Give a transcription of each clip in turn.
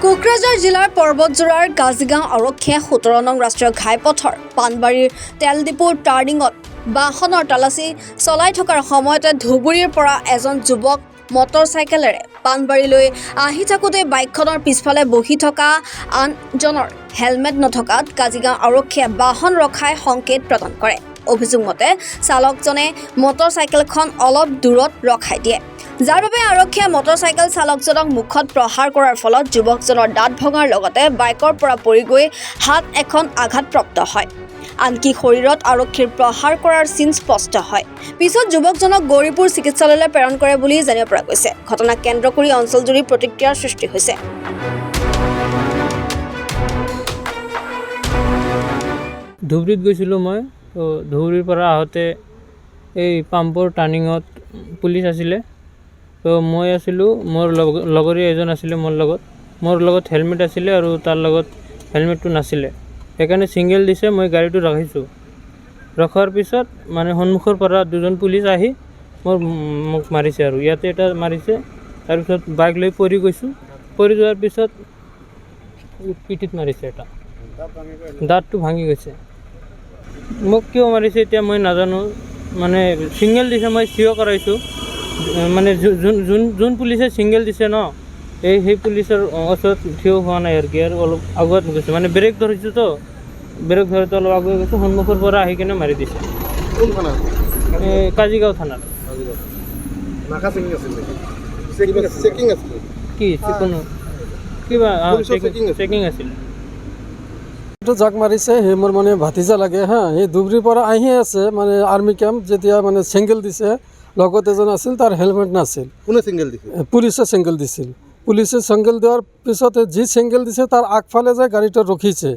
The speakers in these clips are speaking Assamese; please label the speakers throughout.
Speaker 1: কোকৰাঝাৰ জিলাৰ পৰ্বতজোৰাৰ গাজীগাঁও আৰক্ষীয়ে 17 নং ৰাষ্ট্ৰীয় ঘাইপথৰ পাণবাৰীৰ তেল ডিপোৰ টাৰ্ণিঙত বাহনৰ তালাচী চলাই থকাৰ সময়তে ধুবুৰীৰ পৰা এজন যুৱক মটৰচাইকেলেৰে পাণবাৰীলৈ আহি থাকোঁতে বাইকখনৰ পিছফালে বহি থকা আনজনৰ হেলমেট নথকাত গাজীগাঁও আৰক্ষীয়ে বাহন ৰখাই সংকেত প্ৰদান কৰে। অভিযোগ মতে চালকজনে মটৰচাইকেলখন অলপ দূৰত ৰখাই দিয়ে, যাৰ বাবে আৰক্ষীয়ে মটৰচাইকেল চালকজনক মুখত প্ৰহাৰ কৰাৰ ফলত যুৱকজনৰ দাঁত ভঙাৰ লগতে বাইকৰ পৰা পৰি গৈ হাত এখন আঘাতপ্ৰাপ্ত হয়। আনকি শৰীৰত আৰক্ষীৰ প্ৰহাৰ কৰাৰ চিন স্পষ্ট হয়। পিছত যুৱকজনক গৌৰীপুৰ চিকিৎসালয়লৈ প্ৰেৰণ কৰে বুলি জানিব পৰা গৈছে। ঘটনাক কেন্দ্ৰ কৰি অঞ্চলজুৰি প্ৰতিক্ৰিয়াৰ সৃষ্টি হৈছে।
Speaker 2: ধুবুৰীত গৈছিলোঁ মই, তো ধুবুৰীৰ পৰা আহোঁতে এই পাম্পৰ টাৰ্ণিঙত পুলিচ আছিলে। তো মই আছিলোঁ, মোৰ লগৰীয়া এজন আছিলে মোৰ লগত হেলমেট আছিলে আৰু তাৰ লগত হেলমেটটো নাছিলে, সেইকাৰণে ছিংগল দিছে। মই গাড়ীটো ৰাখিছোঁ, ৰখাৰ পিছত মানে সন্মুখৰ পৰা দুজন পুলিচ আহি মোক মাৰিছে আৰু ইয়াতে এটা মাৰিছে। তাৰপিছত বাইক লৈ পৰি গৈছোঁ, পৰি যোৱাৰ পিছত পিঠিত মাৰিছে এটা, দাঁতটো ভাঙি গৈছে। মোক কিয় মাৰিছে এতিয়া মই নাজানো, মানে ছিংগল দিছে, মই থিয় কৰাইছোঁ। মানে যোন পুলিচে ছিংগল দিছে ন, সেই পুলিচৰ ওচৰত থিয় হোৱা নাই আৰু কি, আৰু অলপ আগুৱাত গৈছে, মানে ব্ৰেক ধৰিছোঁ তো, ব্ৰেক ধৰোঁতে অলপ আগুৱাই গৈছোঁ, সন্মুখৰ পৰা আহি কিনে মাৰি দিছে। কাজিগাঁও থানাত। কি কোনো কিবা চেকিং আছিলে।
Speaker 3: জাক মাৰিছে, সেই মোৰ মানে ভাতিজা লাগে হা, সেই ধুবুৰীৰ পৰা আহি আছে মানে আৰ্মি কেম্প, যেতিয়া মানে ছিংগল দিছে, লগত এজন আছিল, তাৰ হেলমেট নাছিল।
Speaker 4: কোনে ছিংগল দিছে?
Speaker 3: পুলিচে ছিংগল দিছিল। পুলিচে ছিংগল দিয়াৰ পিছতে যি ছিংগল দিছে তাৰ আগফালে যায় গাড়ীটো ৰখিছে,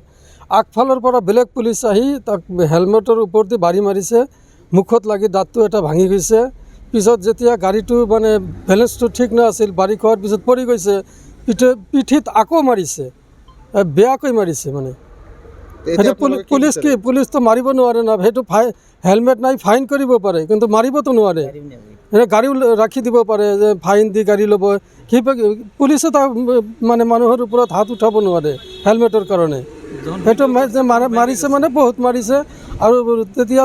Speaker 3: আগফালৰ পৰা বেলেগ পুলিচ আহি তাক হেলমেটৰ ওপৰতে বাঢ়ি মাৰিছে, মুখত লাগি দাঁতটো এটা ভাঙি গৈছে। পিছত যেতিয়া গাড়ীটো মানে বেলেঞ্চটো ঠিক নাছিল, বাঢ়ি খোৱাৰ পিছত পৰি গৈছে, পিঠিত আকৌ মাৰিছে, বেয়াকৈ মাৰিছে। মানে সেইটো পুলিচটো মাৰিব নোৱাৰে না, সেইটো হেলমেট নাই, ফাইন কৰিব পাৰে, কিন্তু মাৰিবতো নোৱাৰে। গাড়ীও ৰাখি দিব পাৰে যে ফাইন দি গাড়ী ল'ব, পুলিচে তাৰ মানে মানুহৰ ওপৰত হাত উঠাব নোৱাৰে হেলমেটৰ কাৰণে। সেইটো মাৰিছে মানে বহুত মাৰিছে। আৰু তেতিয়া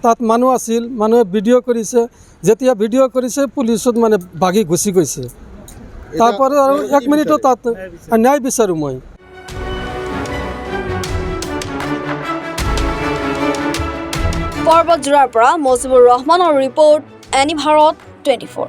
Speaker 3: তাত মানুহ আছিল, মানুহে ভিডিঅ' কৰিছে, যেতিয়া ভিডিঅ' কৰিছে পুলিচত মানে বাগি গুচি গৈছে। তাৰপৰা আৰু 1 মিনিটত তাত ন্যায় বিচাৰোঁ মই।
Speaker 1: পৰ্বতজোৰাৰ পৰা মজিবুৰ ৰহমানৰ ৰিপৰ্ট, এনি ভাৰত 24।